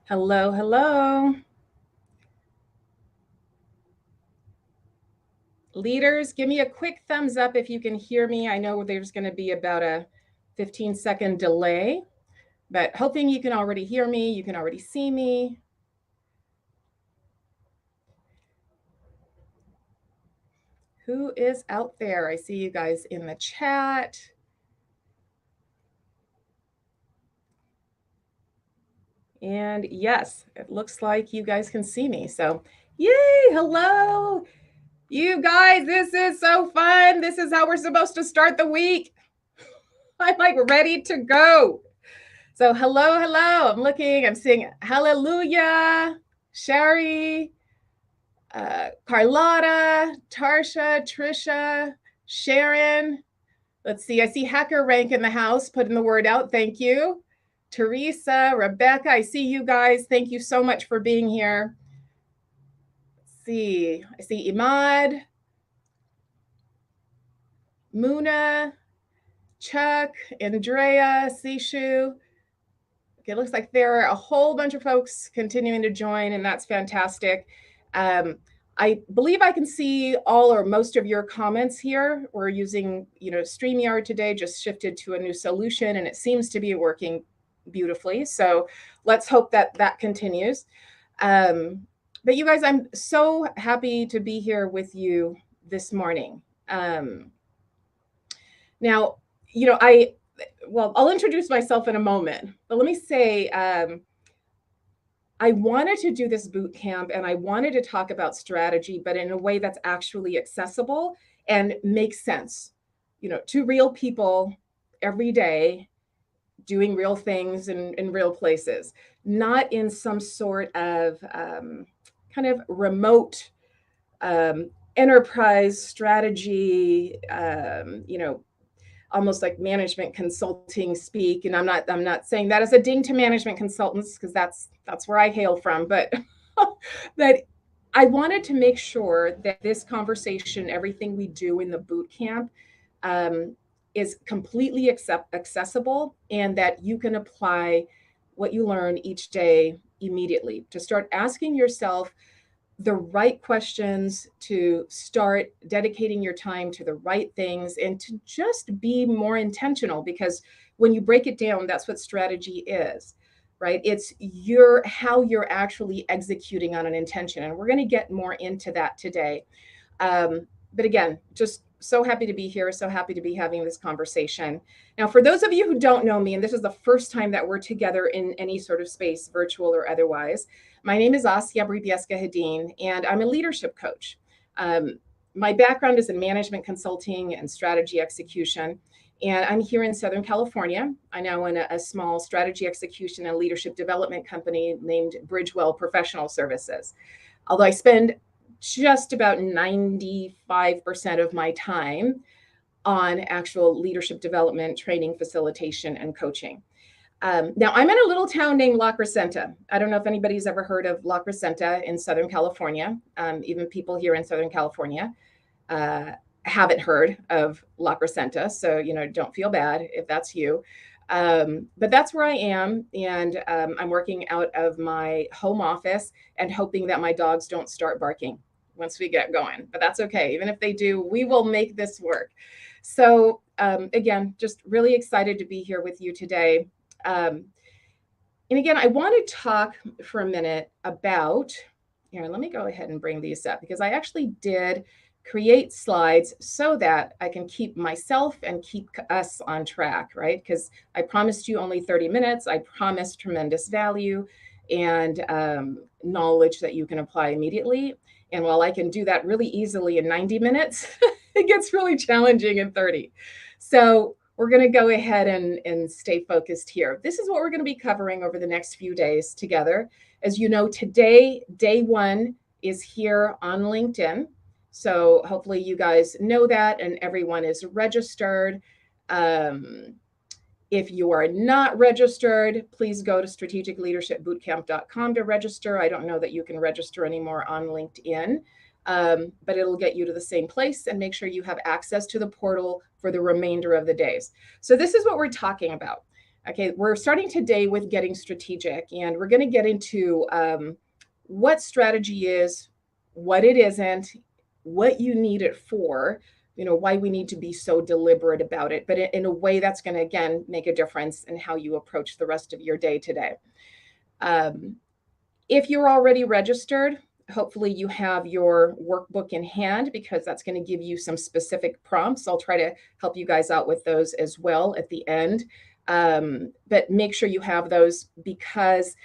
Hello, hello. Leaders, give me a quick thumbs up if you can hear me. I know there's going to be about a 15-second delay, but hoping you can already hear me. You can already see me. Who is out there? I see you guys in the chat. And yes, it looks like you guys can see me. So, yay, hello. You guys, this is so fun. This is how we're supposed to start the week. I'm like ready to go. So hello, hello. I'm seeing hallelujah, Sherry, Carlotta, Tarsha, Trisha, Sharon. Let's see. I see Hacker Rank in the house, putting the word out. Thank you. Teresa, Rebecca, I see you guys. Thank you so much for being here. Let's see. I see Imad, Muna, Chuck, Andrea, Sishu. Okay, it looks like there are a whole bunch of folks continuing to join, and that's fantastic. I believe I can see all or most of your comments here. We're using, StreamYard today, just shifted to a new solution, and it seems to be working beautifully. So let's hope that that continues. But you guys, I'm so happy to be here with you this morning. Now, I'll introduce myself in a moment, but let me say, I wanted to do this boot camp and I wanted to talk about strategy, but in a way that's actually accessible and makes sense, to real people every day doing real things in real places, not in some sort of kind of remote enterprise strategy, almost like management consulting speak. And I'm not saying that as a ding to management consultants, because that's where I hail from, but that I wanted to make sure that this conversation, everything we do in the boot camp, is completely accessible, and that you can apply what you learn each day immediately to start asking yourself the right questions, to start dedicating your time to the right things, and to just be more intentional. Because when you break it down, that's what strategy is, right? It's how you're actually executing on an intention. And we're going to get more into that today. But again, just so happy to be here, so happy to be having this conversation. Now, for those of you who don't know me, and this is the first time that we're together in any sort of space, virtual or otherwise, my name is Bribiesca-Hedin, and I'm a leadership coach. My background is in management consulting and strategy execution, and I'm here in Southern California. I now own a small strategy execution and leadership development company named Bridgewell Professional Services. Although I spend just about 95% of my time on actual leadership development, training, facilitation, and coaching. Now, I'm in a little town named La Crescenta. I don't know if anybody's ever heard of La Crescenta in Southern California. Even people here in Southern California haven't heard of La Crescenta. So, don't feel bad if that's you. But that's where I am. And I'm working out of my home office and hoping that my dogs don't start barking once we get going. But that's okay. Even if they do, we will make this work. So, again, just really excited to be here with you today. And again, I want to talk for a minute about, here, let me go ahead and bring these up, because I actually did create slides so that I can keep myself and keep us on track, right? Because I promised you only 30 minutes. I promised tremendous value and knowledge that you can apply immediately. And while I can do that really easily in 90 minutes, it gets really challenging in 30. So we're going to go ahead and stay focused here. This is what we're going to be covering over the next few days together. As you know, today, day one is here on LinkedIn. So hopefully you guys know that and everyone is registered. If you are not registered, please go to strategicleadershipbootcamp.com to register. I don't know that you can register anymore on LinkedIn, but it'll get you to the same place, and make sure you have access to the portal for the remainder of the days. So this is what we're talking about. Okay, we're starting today with getting strategic, and we're going to get into what strategy is, what it isn't, what you need it for, why we need to be so deliberate about it, but in a way that's going to, again, make a difference in how you approach the rest of your day today. If you're already registered, hopefully you have your workbook in hand, because that's going to give you some specific prompts. I'll try to help you guys out with those as well at the end. But make sure you have those, because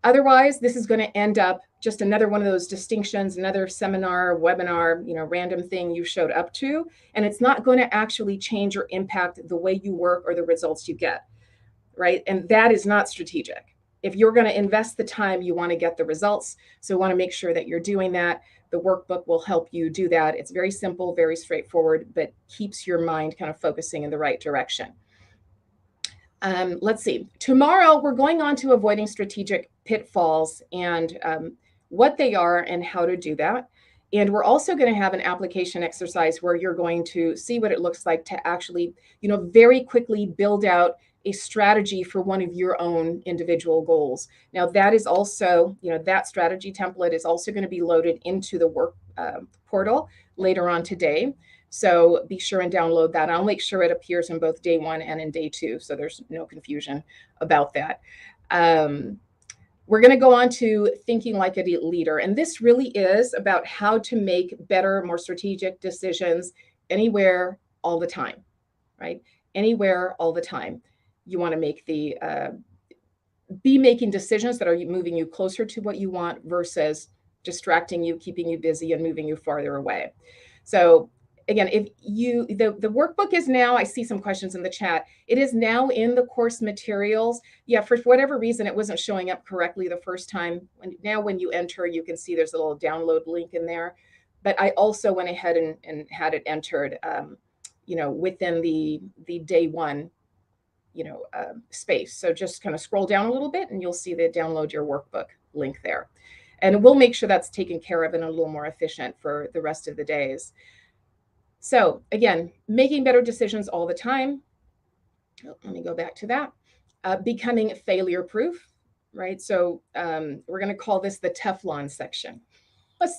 otherwise this is going to end up just another one of those distinctions, another seminar, webinar, random thing you showed up to, and it's not going to actually change or impact the way you work or the results you get, right? And that is not strategic. If you're going to invest the time, you want to get the results. So you want to make sure that you're doing that. The workbook will help you do that. It's very simple, very straightforward, but keeps your mind kind of focusing in the right direction. Let's see. Tomorrow, we're going on to avoiding strategic pitfalls and what they are and how to do that. And we're also going to have an application exercise where you're going to see what it looks like to actually, very quickly build out a strategy for one of your own individual goals. Now, that is also, that strategy template is also going to be loaded into the work portal later on today. So be sure and download that. I'll make sure it appears in both day 1 and in day 2, so there's no confusion about that. We're going to go on to thinking like a leader. And this really is about how to make better, more strategic decisions anywhere, all the time, right? Anywhere, all the time. You want to make be making decisions that are moving you closer to what you want versus distracting you, keeping you busy, and moving you farther away. So again, if the workbook is now, I see some questions in the chat. It is now in the course materials. Yeah, for whatever reason, it wasn't showing up correctly the first time. Now when you enter, you can see there's a little download link in there. But I also went ahead and had it entered, within the day 1, space. So just kind of scroll down a little bit and you'll see the download your workbook link there. And we'll make sure that's taken care of and a little more efficient for the rest of the days. So again, making better decisions all the time. Let me go back to that. Becoming failure proof, right? So we're going to call this the Teflon section.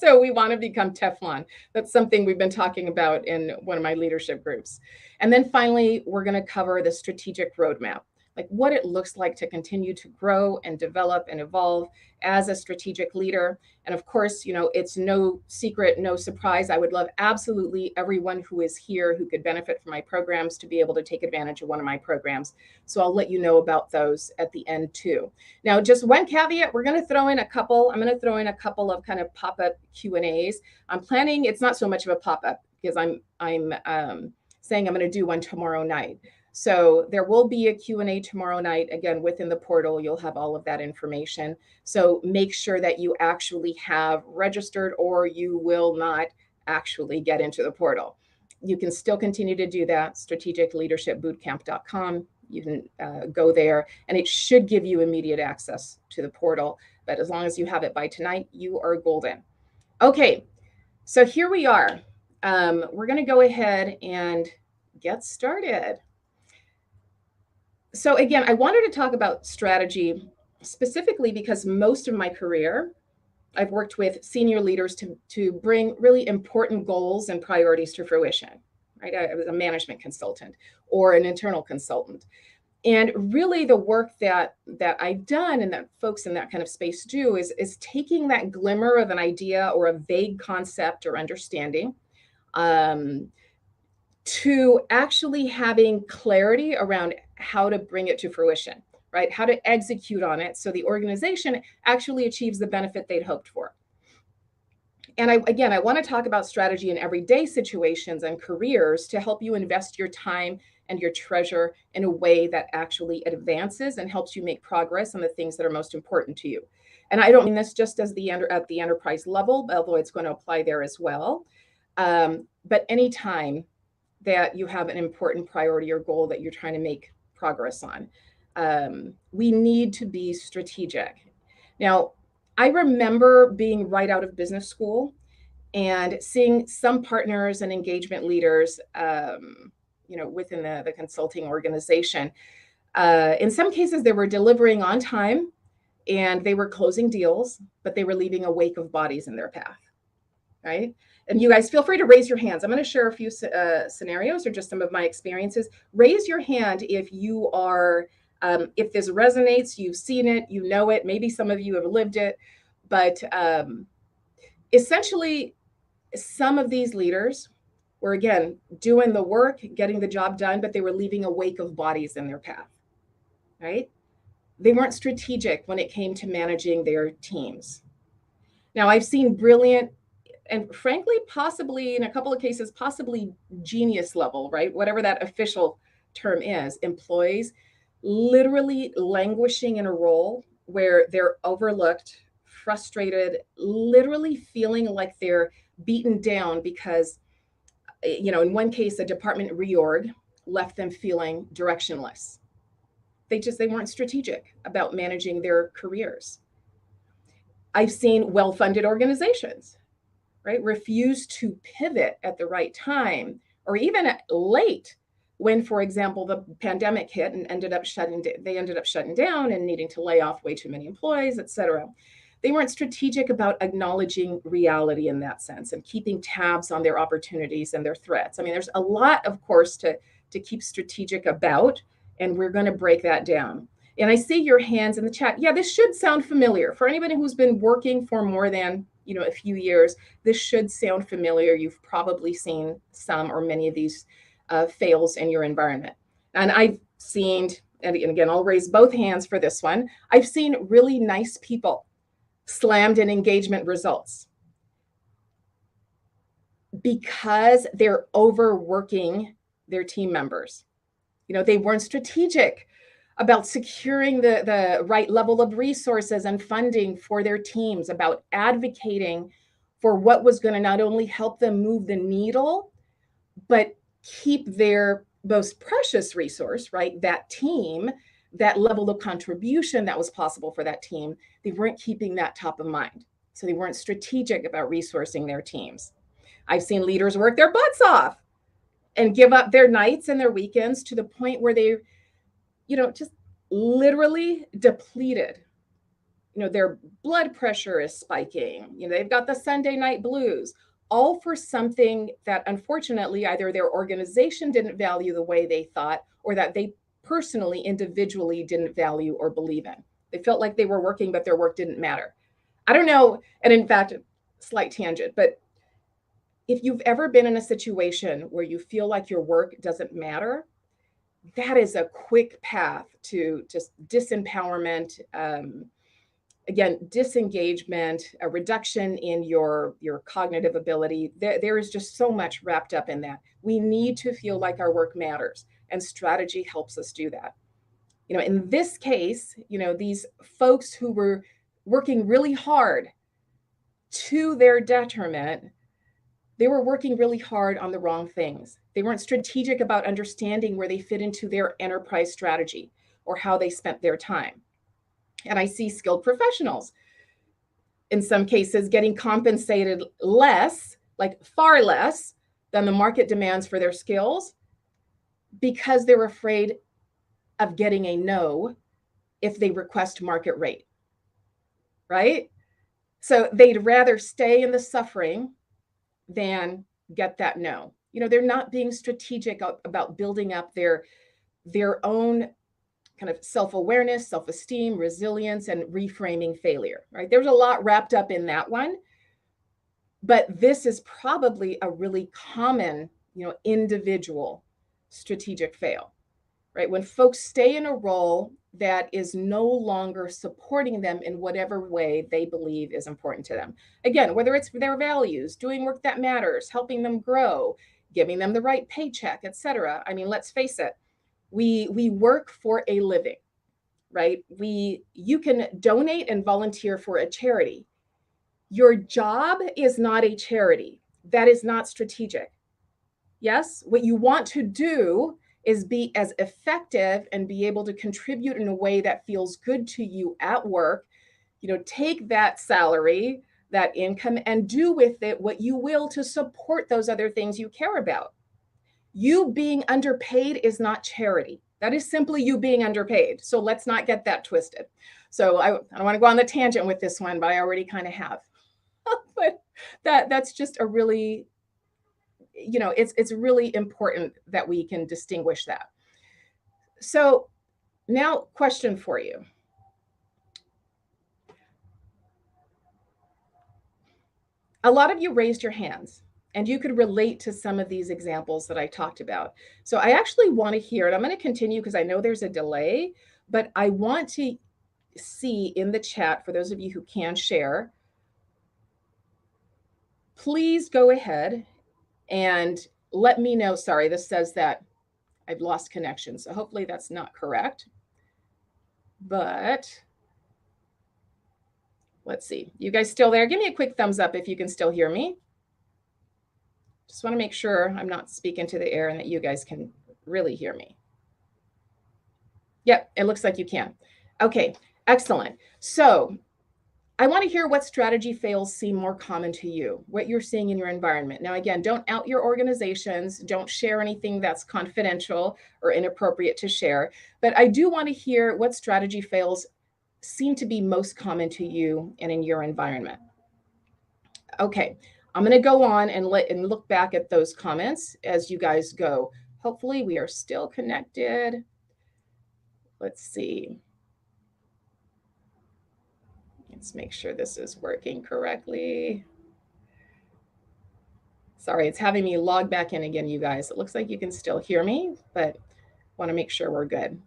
So we want to become Teflon. That's something we've been talking about in one of my leadership groups. And then finally, we're going to cover the strategic roadmap, like what it looks like to continue to grow and develop and evolve as a strategic leader. And of course, it's no secret, no surprise. I would love absolutely everyone who is here who could benefit from my programs to be able to take advantage of one of my programs. So I'll let you know about those at the end too. Now, just one caveat, I'm going to throw in a couple of kind of pop-up Q&As. I'm planning, it's not so much of a pop-up because I'm saying I'm going to do one tomorrow night. So there will be a Q&A tomorrow night. Again, within the portal, you'll have all of that information. So make sure that you actually have registered or you will not actually get into the portal. You can still continue to do that, strategicleadershipbootcamp.com. You can go there and it should give you immediate access to the portal. But as long as you have it by tonight, you are golden. Okay, so here we are. We're going to go ahead and get started. So again, I wanted to talk about strategy specifically because most of my career, I've worked with senior leaders to bring really important goals and priorities to fruition, right? I was a management consultant or an internal consultant. And really the work that I've done and that folks in that kind of space do is taking that glimmer of an idea or a vague concept or understanding to actually having clarity around how to bring it to fruition, right? How to execute on it so the organization actually achieves the benefit they'd hoped for. And I want to talk about strategy in everyday situations and careers to help you invest your time and your treasure in a way that actually advances and helps you make progress on the things that are most important to you. And I don't mean this just as at the enterprise level, although it's going to apply there as well. But anytime that you have an important priority or goal that you're trying to make progress on, we need to be strategic. Now, I remember being right out of business school and seeing some partners and engagement leaders, within the consulting organization, In some cases, they were delivering on time and they were closing deals, but they were leaving a wake of bodies in their path, right? And you guys feel free to raise your hands. I'm going to share a few scenarios or just some of my experiences. Raise your hand if you are, if this resonates, you've seen it, you know it, maybe some of you have lived it, but essentially some of these leaders were, again, doing the work, getting the job done, but they were leaving a wake of bodies in their path, right? They weren't strategic when it came to managing their teams. Now, I've seen brilliant and frankly, possibly in a couple of cases, possibly genius level, right? Whatever that official term is, employees literally languishing in a role where they're overlooked, frustrated, literally feeling like they're beaten down because, in one case, a department reorg left them feeling directionless. They weren't strategic about managing their careers. I've seen well-funded organizations, right, refuse to pivot at the right time or even late when, for example, the pandemic hit and ended up shutting down and needing to lay off way too many employees, et cetera. They weren't strategic about acknowledging reality in that sense and keeping tabs on their opportunities and their threats. I mean, there's a lot, of course, to keep strategic about, and we're going to break that down. And I see your hands in the chat. Yeah, this should sound familiar. For anybody who's been working for more than, a few years, this should sound familiar. You've probably seen some or many of these fails in your environment. And I've seen, and again, I'll raise both hands for this one. I've seen really nice people slammed in engagement results because they're overworking their team members. They weren't strategic about securing the right level of resources and funding for their teams, about advocating for what was going to not only help them move the needle, but keep their most precious resource, right? That team, that level of contribution that was possible for that team. They weren't keeping that top of mind. So they weren't strategic about resourcing their teams. I've seen leaders work their butts off and give up their nights and their weekends to the point where they, just literally depleted. Their blood pressure is spiking. They've got the Sunday night blues, all for something that unfortunately either their organization didn't value the way they thought or that they personally, individually didn't value or believe in. They felt like they were working, but their work didn't matter. I don't know. And in fact, slight tangent, but if you've ever been in a situation where you feel like your work doesn't matter, that is a quick path to just disempowerment, again, disengagement, a reduction in your cognitive ability. There is just so much wrapped up in that. We need to feel like our work matters, and strategy helps us do that. In this case, these folks who were working really hard to their detriment, they were working really hard on the wrong things. They weren't strategic about understanding where they fit into their enterprise strategy or how they spent their time. And I see skilled professionals, in some cases, getting compensated less, like far less than the market demands for their skills because they're afraid of getting a no if they request market rate, right? So they'd rather stay in the suffering than get that no. They're not being strategic about building up their own kind of self-awareness, self-esteem, resilience, and reframing failure, right? There's a lot wrapped up in that one, but this is probably a really common, individual strategic fail, right? When folks stay in a role that is no longer supporting them in whatever way they believe is important to them. Again, whether it's their values, doing work that matters, helping them grow, giving them the right paycheck, et cetera. I mean, let's face it, we work for a living, right? You can donate and volunteer for a charity. Your job is not a charity. That is not strategic. Yes, what you want to do is be as effective and be able to contribute in a way that feels good to you at work. Take that salary, that income, and do with it what you will to support those other things you care about. You being underpaid is not charity. That is simply you being underpaid. So let's not get that twisted. So I don't want to go on the tangent with this one, but I already kind of have. But that's just a really, it's really important that we can distinguish that. So now, question for you. A lot of you raised your hands and you could relate to some of these examples that I talked about. So I actually want to hear it. I'm going to continue because I know there's a delay, but I want to see in the chat, for those of you who can share, please go ahead and let me know. Sorry, this says that I've lost connection. So hopefully that's not correct. But let's see. You guys still there? Give me a quick thumbs up if you can still hear me. Just want to make sure I'm not speaking to the air and that you guys can really hear me. Yep, it looks like you can. Okay, excellent. So I want to hear what strategy fails seem more common to you, what you're seeing in your environment. Now, again, don't out your organizations. Don't share anything that's confidential or inappropriate to share. But I do want to hear what strategy fails seem to be most common to you and in your environment. Okay, I'm going to go on and look back at those comments as you guys go. Hopefully we are still connected. Let's see. Let's make sure this is working correctly. Sorry, it's having me log back in again, you guys. It looks like you can still hear me, but want to make sure we're good.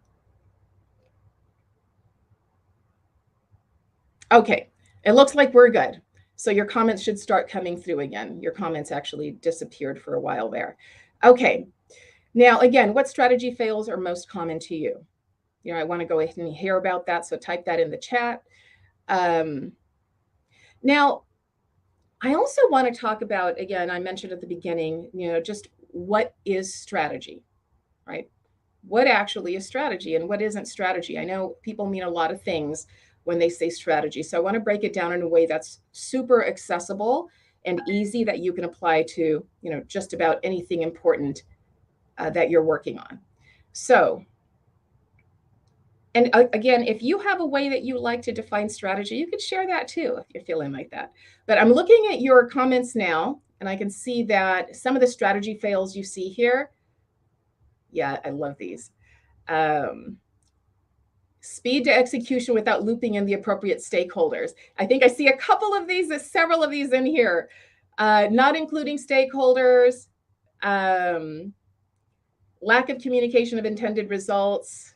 Okay, it looks like we're good. So your comments should start coming through again. Your comments actually disappeared for a while there. Okay, now again, what strategy fails are most common to you? I want to go ahead and hear about that. So type that in the chat. Now, I also want to talk about, again, I mentioned at the beginning, just what is strategy, right? What actually is strategy and what isn't strategy? I know people mean a lot of things when they say strategy. So I want to break it down in a way that's super accessible and easy that you can apply to, just about anything important that you're working on. So, and again, if you have a way that you like to define strategy, you could share that too if you're feeling like that. But I'm looking at your comments now, and I can see that some of the strategy fails you see here. Yeah, I love these. Speed to execution without looping in the appropriate stakeholders. I think I see a couple of these, several of these in here. Not including stakeholders, lack of communication of intended results.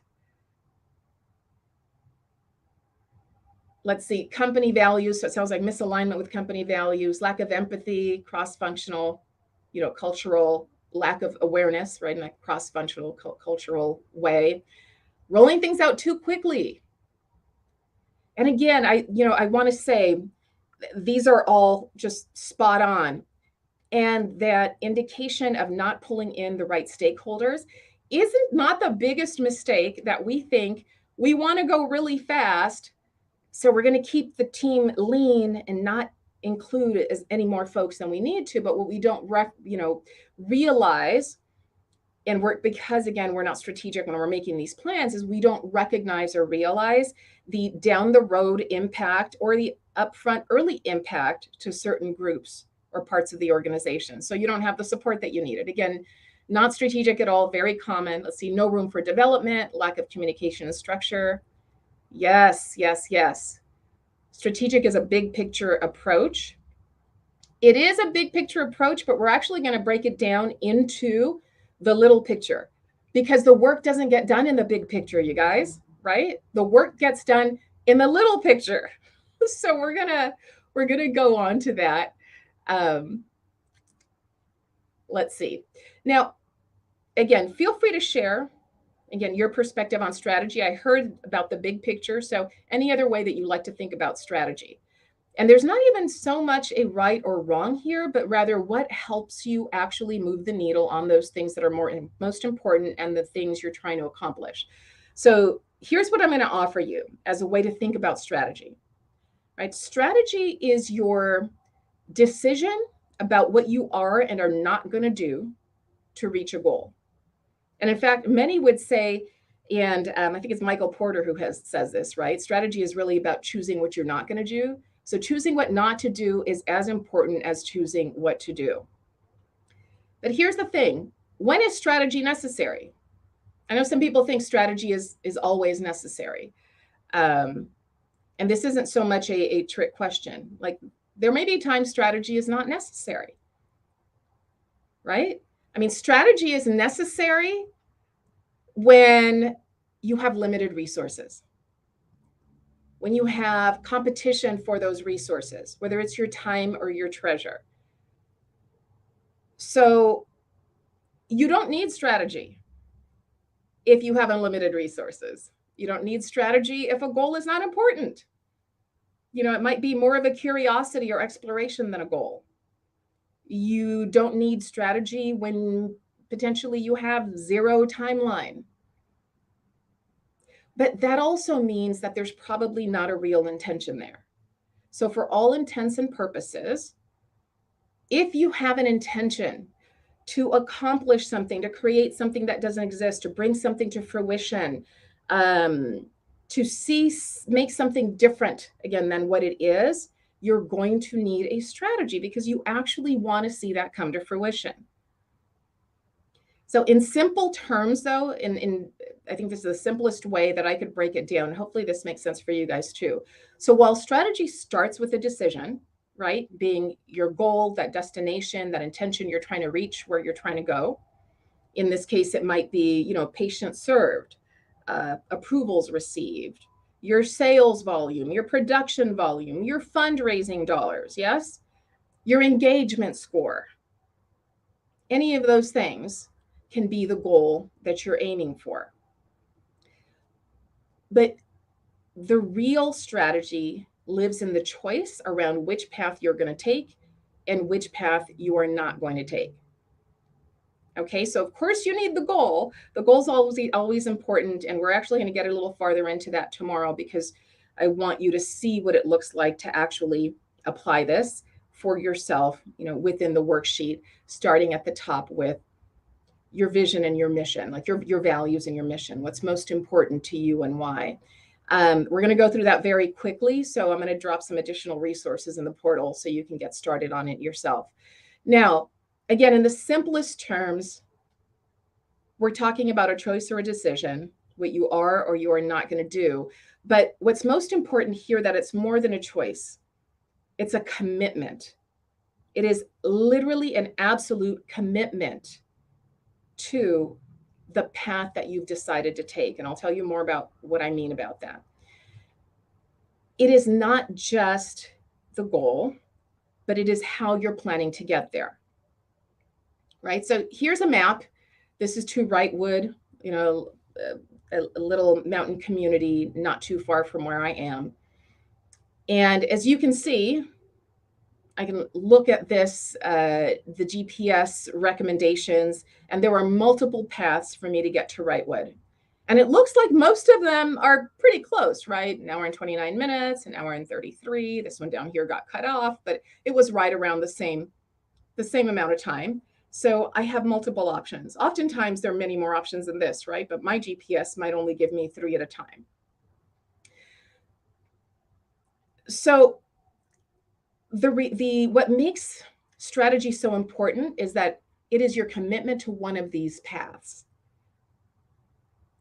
Let's see, company values. So it sounds like misalignment with company values, lack of empathy, cross-functional, cultural lack of awareness, right, in a cross-functional cultural way. Rolling things out too quickly. And again, I want to say these are all just spot on. And that indication of not pulling in the right stakeholders isn't not the biggest mistake that we think we want to go really fast. So we're going to keep the team lean and not include as any more folks than we need to. But what we don't realize, and because again, we're not strategic when we're making these plans, is we don't recognize or realize the down the road impact or the upfront early impact to certain groups or parts of the organization. So you don't have the support that you needed. Again, not strategic at all, very common. Let's see, no room for development, lack of communication and structure. Yes, yes, yes. Strategic is a big picture approach. It is a big picture approach, but we're actually going to break it down into the little picture because the work doesn't get done in the big picture, you guys, right? The work gets done in the little picture. So we're gonna go on to that. Let's see. Now, again, feel free to share, again, your perspective on strategy. I heard about the big picture. So any other way that you like to think about strategy. And there's not even so much a right or wrong here, but rather what helps you actually move the needle on those things that are most important and the things you're trying to accomplish. So here's what I'm going to offer you as a way to think about strategy, right? Strategy is your decision about what you are and are not going to do to reach a goal. And in fact, many would say And I think it's Michael Porter who says this, right? Strategy is really about choosing what you're not going to do. So choosing what not to do is as important as choosing what to do. But here's the thing. When is strategy necessary? I know some people think strategy is always necessary. And this isn't so much a trick question. Like, there may be times strategy is not necessary, right? I mean, strategy is necessary when you have limited resources, when you have competition for those resources, whether it's your time or your treasure. So you don't need strategy if you have unlimited resources. You don't need strategy if a goal is not important. You know, it might be more of a curiosity or exploration than a goal. You don't need strategy when potentially you have zero timeline. But that also means that there's probably not a real intention there. So for all intents and purposes, if you have an intention to accomplish something, to create something that doesn't exist, to bring something to fruition, to make something different again than what it is, you're going to need a strategy because you actually want to see that come to fruition. So in simple terms, though, I think this is the simplest way that I could break it down. Hopefully this makes sense for you guys too. So while strategy starts with a decision, right, being your goal, that destination, that intention you're trying to reach, where you're trying to go. In this case, it might be, you know, patients served, approvals received, your sales volume, your production volume, your fundraising dollars, yes, your engagement score. Any of those things can be the goal that you're aiming for. But the real strategy lives in the choice around which path you're going to take and which path you are not going to take. Okay, so of course you need the goal. The goal is always important, and we're actually going to get a little farther into that tomorrow because I want you to see what it looks like to actually apply this for yourself, you know, within the worksheet, starting at the top with your vision and your mission, like your values and your mission, what's most important to you and why. We're going to go through that very quickly. So I'm going to drop some additional resources in the portal so you can get started on it yourself. Now, again, in the simplest terms, we're talking about a choice or a decision, what you are or you are not going to do. But what's most important here, that it's more than a choice. It's a commitment. It is literally an absolute commitment to the path that you've decided to take. And I'll tell you more about what I mean about that. It is not just the goal, but it is how you're planning to get there. Right? So here's a map. This is to Wrightwood, you know, a little mountain community not too far from where I am. And as you can see, I can look at this, the GPS recommendations, and there are multiple paths for me to get to Wrightwood. And it looks like most of them are pretty close, right? An hour and 29 minutes, an hour and 33. This one down here got cut off, but it was right around the same amount of time. So I have multiple options. Oftentimes there are many more options than this, right? But my GPS might only give me 3 at a time. So what makes strategy so important is that it is your commitment to one of these paths.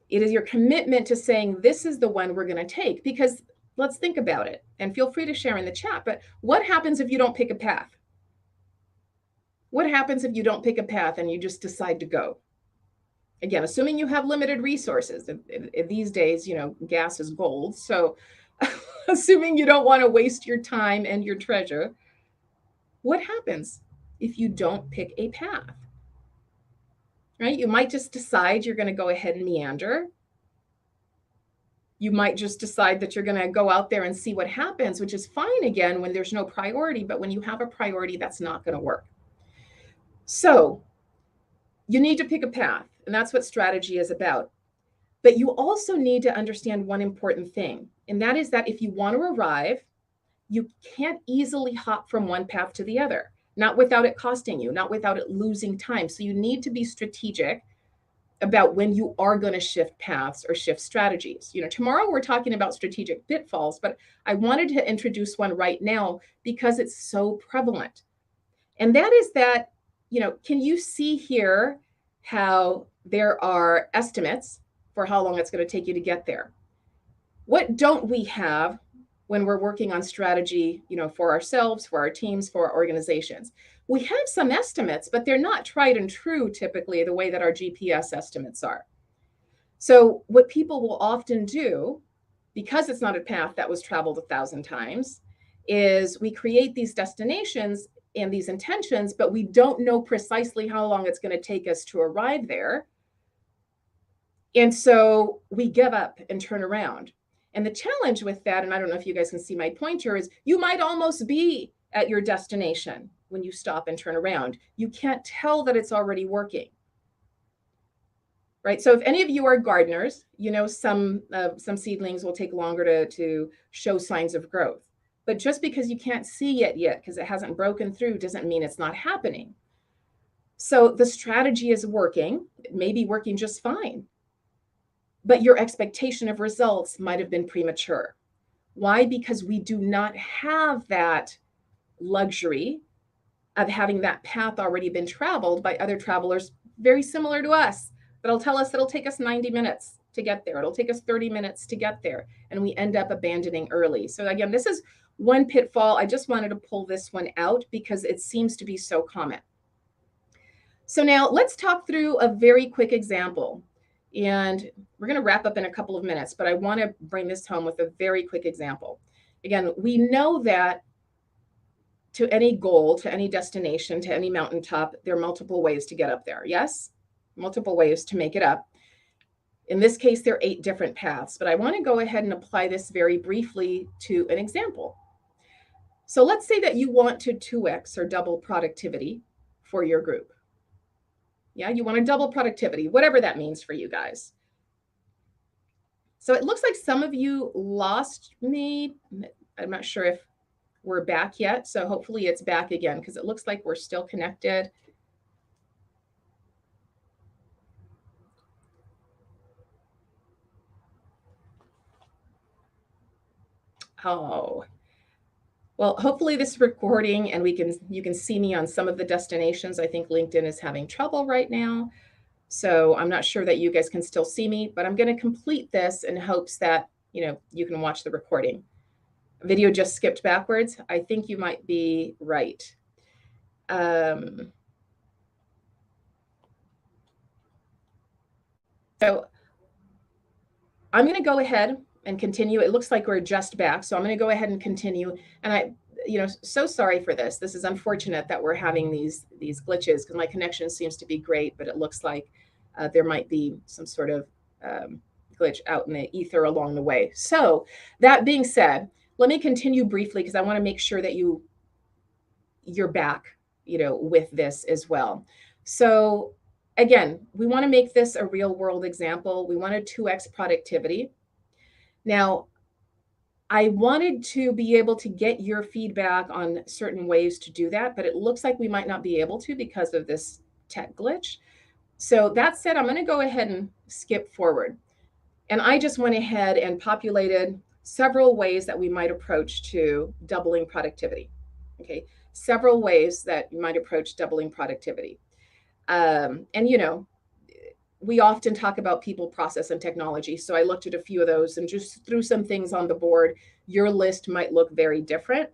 It is your commitment to saying, this is the one we're going to take, because let's think about it, and feel free to share in the chat. But what happens if you don't pick a path? What happens if you don't pick a path and you just decide to go? Again, assuming you have limited resources. These days, you know, gas is gold. So assuming you don't want to waste your time and your treasure, what happens if you don't pick a path? Right? You might just decide you're going to go ahead and meander. You might just decide that you're going to go out there and see what happens, which is fine again when there's no priority. But when you have a priority, that's not going to work. So you need to pick a path, and that's what strategy is about. But you also need to understand one important thing, and that is that if you want to arrive, you can't easily hop from one path to the other, not without it costing you, not without it losing time. So you need to be strategic about when you are going to shift paths or shift strategies. Tomorrow we're talking about strategic pitfalls, but I wanted to introduce one right now because it's so prevalent. And that is that, can you see here how there are estimates for how long it's going to take you to get there? What don't we have when we're working on strategy, for ourselves, for our teams, for our organizations? We have some estimates, but they're not tried and true typically the way that our GPS estimates are. So what people will often do, because it's not a path that was traveled 1,000 times, is we create these destinations and these intentions, but we don't know precisely how long it's going to take us to arrive there. And so we give up and turn around. And the challenge with that, and I don't know if you guys can see my pointer, is you might almost be at your destination when you stop and turn around. You can't tell that it's already working. Right? So if any of you are gardeners, some seedlings will take longer to show signs of growth. But just because you can't see it yet, because it hasn't broken through, doesn't mean it's not happening. So the strategy is working. It may be working just fine, but your expectation of results might have been premature. Why? Because we do not have that luxury of having that path already been traveled by other travelers very similar to us. That'll tell us it'll take us 90 minutes to get there. It'll take us 30 minutes to get there. And we end up abandoning early. So again, this is one pitfall. I just wanted to pull this one out because it seems to be so common. So now let's talk through a very quick example. And we're going to wrap up in a couple of minutes, but I want to bring this home with a very quick example. Again, we know that to any goal, to any destination, to any mountaintop, there are multiple ways to get up there. Yes? Multiple ways to make it up. In this case, there are 8 different paths, but I want to go ahead and apply this very briefly to an example. So let's say that you want to 2x or double productivity for your group. Yeah, you want to double productivity, whatever that means for you guys. So it looks like some of you lost me. I'm not sure if we're back yet. So hopefully it's back again because it looks like we're still connected. Oh, well, hopefully this recording and you can see me on some of the destinations. I think LinkedIn is having trouble right now. So I'm not sure that you guys can still see me, but I'm going to complete this in hopes that, you can watch the recording. Video just skipped backwards. I think you might be right. So I'm going to go ahead and continue. It looks like we're just back. So I'm going to go ahead and continue. And so sorry for this. This is unfortunate that we're having these glitches because my connection seems to be great, but it looks like there might be some sort of glitch out in the ether along the way. So that being said, let me continue briefly because I want to make sure that you're back, with this as well. So again, we want to make this a real world example. We want to 2x productivity. Now, I wanted to be able to get your feedback on certain ways to do that, but it looks like we might not be able to because of this tech glitch. So that said, I'm going to go ahead and skip forward. And I just went ahead and populated several ways that we might approach to doubling productivity. Okay, several ways that you might approach doubling productivity. And we often talk about people, process, and technology. So I looked at a few of those and just threw some things on the board. Your list might look very different.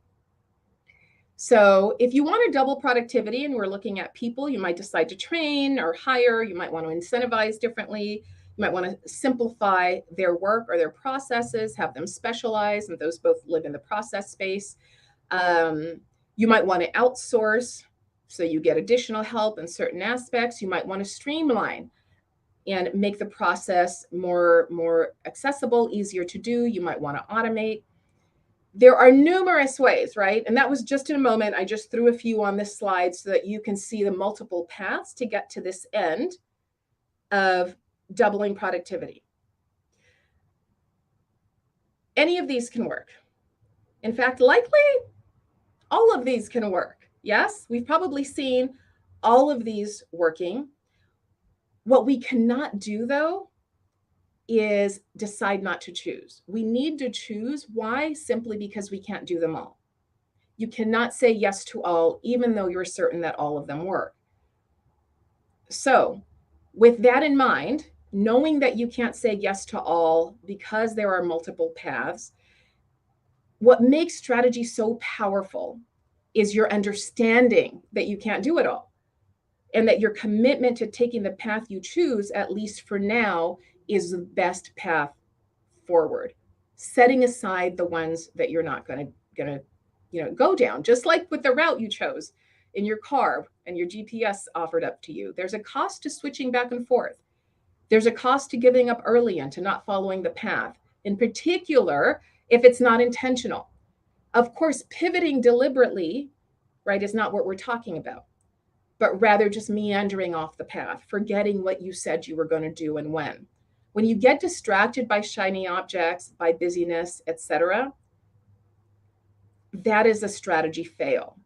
So if you want to double productivity and we're looking at people, you might decide to train or hire. You might want to incentivize differently. You might want to simplify their work or their processes, have them specialize, and those both live in the process space. You might want to outsource so you get additional help in certain aspects. You might want to streamline and make the process more accessible, easier to do. You might want to automate. There are numerous ways, right? And that was just in a moment. I just threw a few on this slide so that you can see the multiple paths to get to this end of doubling productivity. Any of these can work. In fact, likely all of these can work. Yes, we've probably seen all of these working. What we cannot do, though, is decide not to choose. We need to choose. Why? Simply because we can't do them all. You cannot say yes to all, even though you're certain that all of them work. So, with that in mind, knowing that you can't say yes to all because there are multiple paths, what makes strategy so powerful is your understanding that you can't do it all, and that your commitment to taking the path you choose, at least for now, is the best path forward, setting aside the ones that you're not going to go down. Just like with the route you chose in your car and your GPS offered up to you, there's a cost to switching back and forth. There's a cost to giving up early and to not following the path, in particular if it's not intentional. Of course, pivoting deliberately, right, is not what we're talking about, but rather just meandering off the path, forgetting what you said you were going to do and when. When you get distracted by shiny objects, by busyness, etc., that is a strategy fail.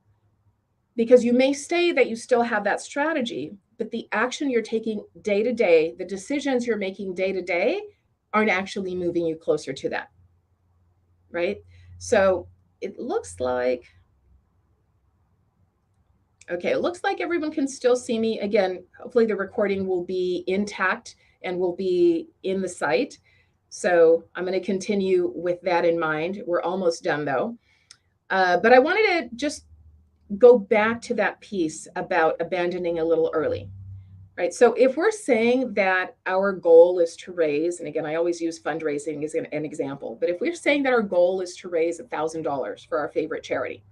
Because you may say that you still have that strategy, but the action you're taking day to day, the decisions you're making day to day, aren't actually moving you closer to that, right? So it looks like, okay, it looks like everyone can still see me. Again, hopefully the recording will be intact and will be in the site. So I'm going to continue with that in mind. We're almost done though. But I wanted to just go back to that piece about abandoning a little early, right? So if we're saying that our goal is to raise, and again, I always use fundraising as an example, but if we're saying that our goal is to raise $1,000 for our favorite charity,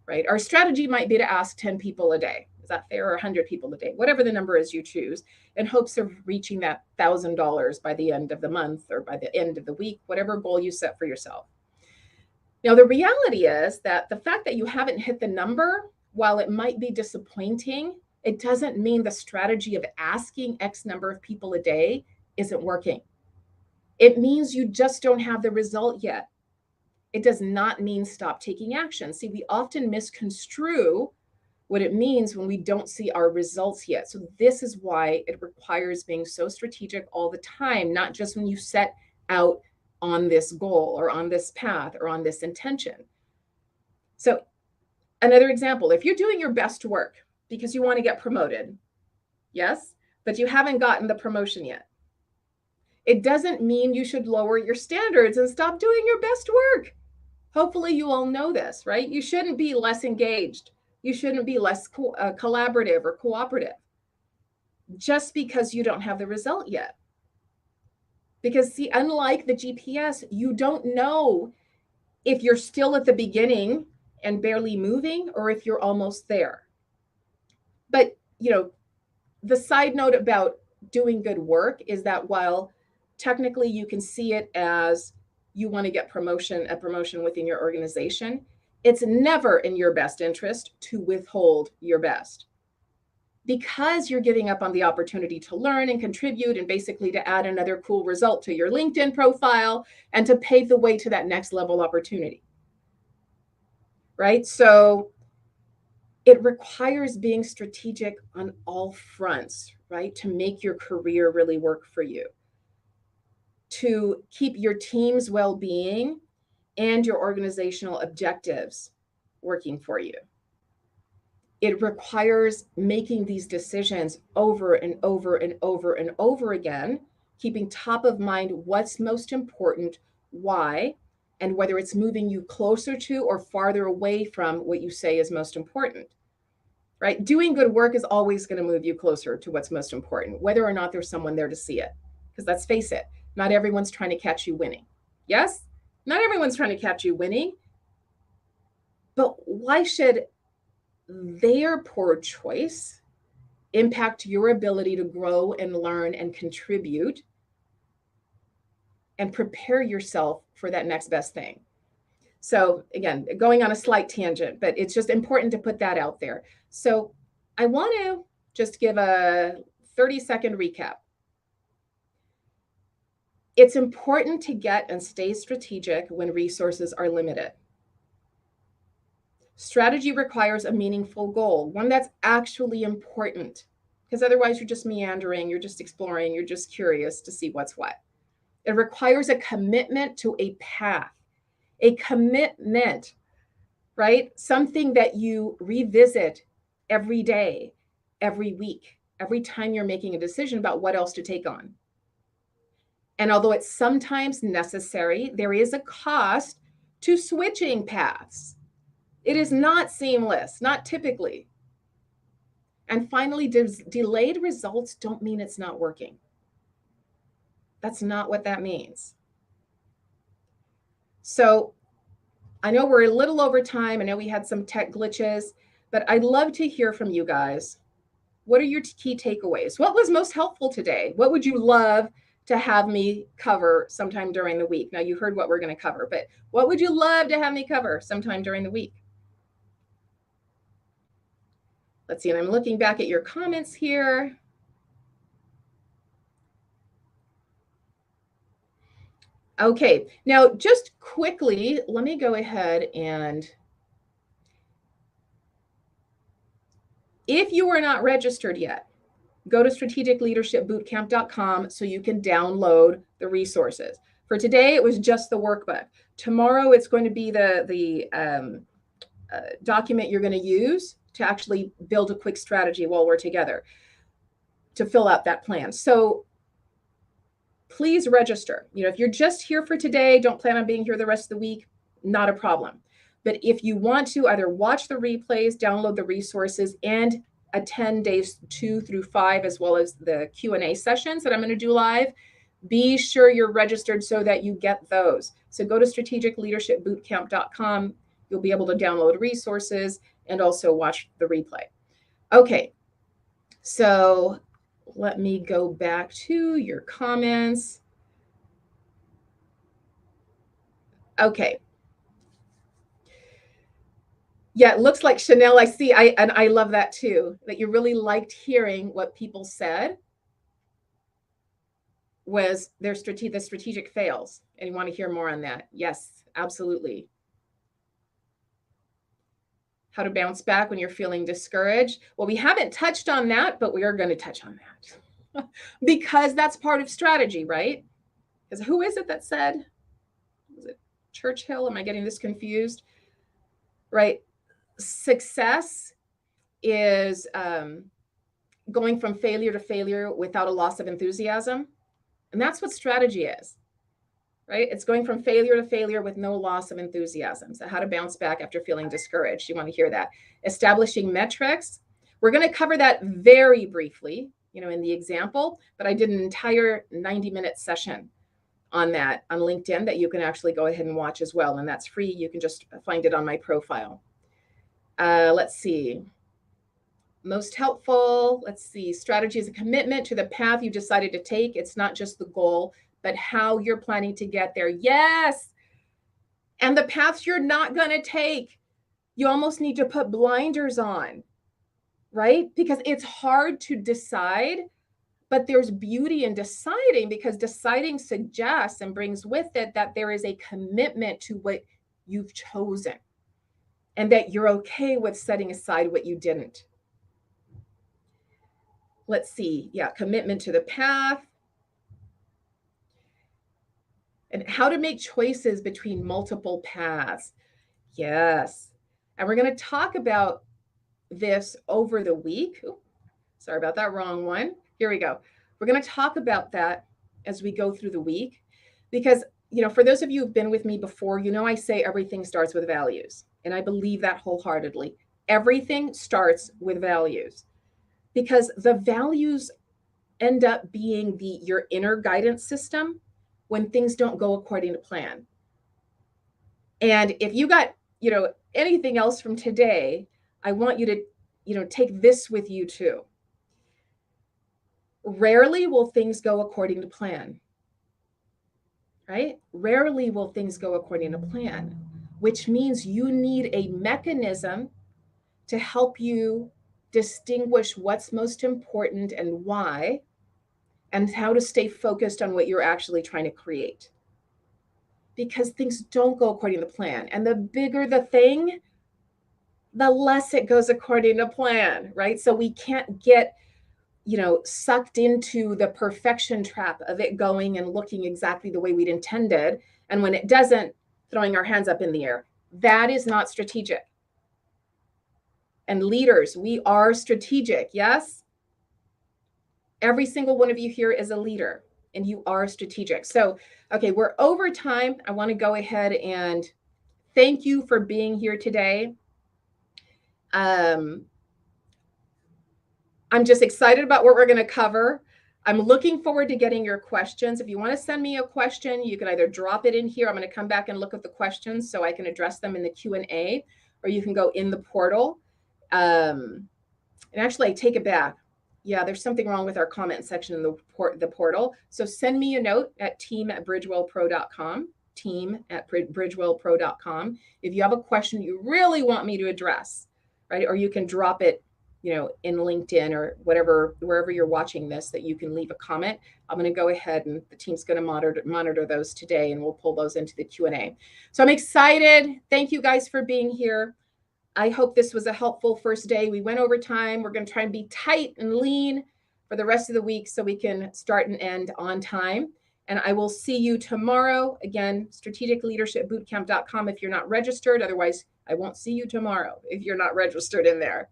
right? Our strategy might be to ask 10 people a day. Is that fair? Or 100 people a day, whatever the number is you choose, in hopes of reaching that $1,000 by the end of the month or by the end of the week, whatever goal you set for yourself. Now, the reality is that the fact that you haven't hit the number, while it might be disappointing, it doesn't mean the strategy of asking X number of people a day isn't working. It means you just don't have the result yet. It does not mean stop taking action. See, we often misconstrue what it means when we don't see our results yet. So this is why it requires being so strategic all the time, not just when you set out on this goal or on this path or on this intention. So another example, if you're doing your best work because you want to get promoted, yes, but you haven't gotten the promotion yet, it doesn't mean you should lower your standards and stop doing your best work. Hopefully you all know this, right? You shouldn't be less engaged. You shouldn't be less collaborative or cooperative just because you don't have the result yet. Because see, unlike the GPS, you don't know if you're still at the beginning and barely moving or if you're almost there. But, the side note about doing good work is that while technically you can see it as you want to get a promotion within your organization, it's never in your best interest to withhold your best, because you're giving up on the opportunity to learn and contribute and basically to add another cool result to your LinkedIn profile and to pave the way to that next level opportunity, right? So it requires being strategic on all fronts, right? To make your career really work for you, to keep your team's well-being and your organizational objectives working for you. It requires making these decisions over and over and over and over again, keeping top of mind what's most important, why, and whether it's moving you closer to or farther away from what you say is most important, right? Doing good work is always going to move you closer to what's most important, whether or not there's someone there to see it. Because let's face it, not everyone's trying to catch you winning. Yes? Not everyone's trying to catch you winning. But why should their poor choice impact your ability to grow and learn and contribute and prepare yourself for that next best thing? So again, going on a slight tangent, but it's just important to put that out there. So I want to just give a 30-second recap. It's important to get and stay strategic when resources are limited. Strategy requires a meaningful goal, one that's actually important. because otherwise you're just meandering, you're just exploring, you're just curious to see what's what. It requires a commitment to a path, a commitment, right? Something that you revisit every day, every week, every time you're making a decision about what else to take on. And although it's sometimes necessary, there is a cost to switching paths. It is not seamless, not typically. And finally, delayed results don't mean it's not working. That's not what that means. So I know we're a little over time. I know we had some tech glitches, but I'd love to hear from you guys. What are your key takeaways? What was most helpful today? What would you love to have me cover sometime during the week? Now, you heard what we're going to cover, but what would you love to have me cover sometime during the week? Let's see, and I'm looking back at your comments here. Okay, now just quickly, let me go ahead and if you are not registered yet, go to strategicleadershipbootcamp.com so you can download the resources. For today, it was just the workbook. Tomorrow, it's going to be the document you're going to use to actually build a quick strategy while we're together to fill out that plan. So please register. If you're just here for today, don't plan on being here the rest of the week, not a problem. But if you want to either watch the replays, download the resources, and attend days 2 through 5, as well as the Q&A sessions that I'm going to do live, be sure you're registered so that you get those. So go to strategicleadershipbootcamp.com. You'll be able to download resources and also watch the replay. Okay, so let me go back to your comments. Okay. Yeah, it looks like Chanel, I see, and I love that too, that you really liked hearing what people said was the strategic fails, and you want to hear more on that. Yes, absolutely. How to bounce back when you're feeling discouraged. Well, we haven't touched on that, but we are going to touch on that because that's part of strategy, right? Because who is it that said, was it Churchill? Am I getting this confused? Right? Success is going from failure to failure without a loss of enthusiasm. And that's what strategy is, right? It's going from failure to failure with no loss of enthusiasm. So how to bounce back after feeling discouraged. You want to hear that. Establishing metrics. We're going to cover that very briefly, in the example, but I did an entire 90-minute session on that on LinkedIn that you can actually go ahead and watch as well. And that's free. You can just find it on my profile. Let's see. Most helpful. Let's see. Strategy is a commitment to the path you decided to take. It's not just the goal, but how you're planning to get there. Yes. And the paths you're not going to take, you almost need to put blinders on, right? Because it's hard to decide, but there's beauty in deciding, because deciding suggests and brings with it that there is a commitment to what you've chosen and that you're okay with setting aside what you didn't. Let's see. Yeah, commitment to the path. And how to make choices between multiple paths. Yes. And we're going to talk about this over the week. Ooh, sorry about that, wrong one. Here we go. We're going to talk about that as we go through the week, because, for those of you who've been with me before, I say everything starts with values. And I believe that wholeheartedly. Everything starts with values, because the values end up being your inner guidance system when things don't go according to plan. And if you got, anything else from today, I want you to, take this with you too. Rarely will things go according to plan, right? Rarely will things go according to plan, which means you need a mechanism to help you distinguish what's most important and why, and how to stay focused on what you're actually trying to create. Because things don't go according to plan. And the bigger the thing, the less it goes according to plan, right? So we can't get sucked into the perfection trap of it going and looking exactly the way we'd intended. And when it doesn't, throwing our hands up in the air. That is not strategic. And leaders, we are strategic. Yes. Every single one of you here is a leader and you are strategic. So, okay, we're over time. I want to go ahead and thank you for being here today. I'm just excited about what we're going to cover. I'm looking forward to getting your questions. If you want to send me a question, you can either drop it in here. I'm going to come back and look at the questions so I can address them in the Q&A, or you can go in the portal. And actually, I take it back. Yeah, there's something wrong with our comment section in the portal. So send me a note at team@bridgewellpro.com, team@bridgewellpro.com. If you have a question you really want me to address, right? Or you can drop it, in LinkedIn or whatever, wherever you're watching this, that you can leave a comment. I'm going to go ahead and the team's going to monitor those today, and we'll pull those into the Q&A. So I'm excited. Thank you guys for being here. I hope this was a helpful first day. We went over time. We're going to try and be tight and lean for the rest of the week so we can start and end on time. And I will see you tomorrow. Again, strategicleadershipbootcamp.com if you're not registered. Otherwise, I won't see you tomorrow if you're not registered in there.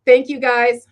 Thank you, guys.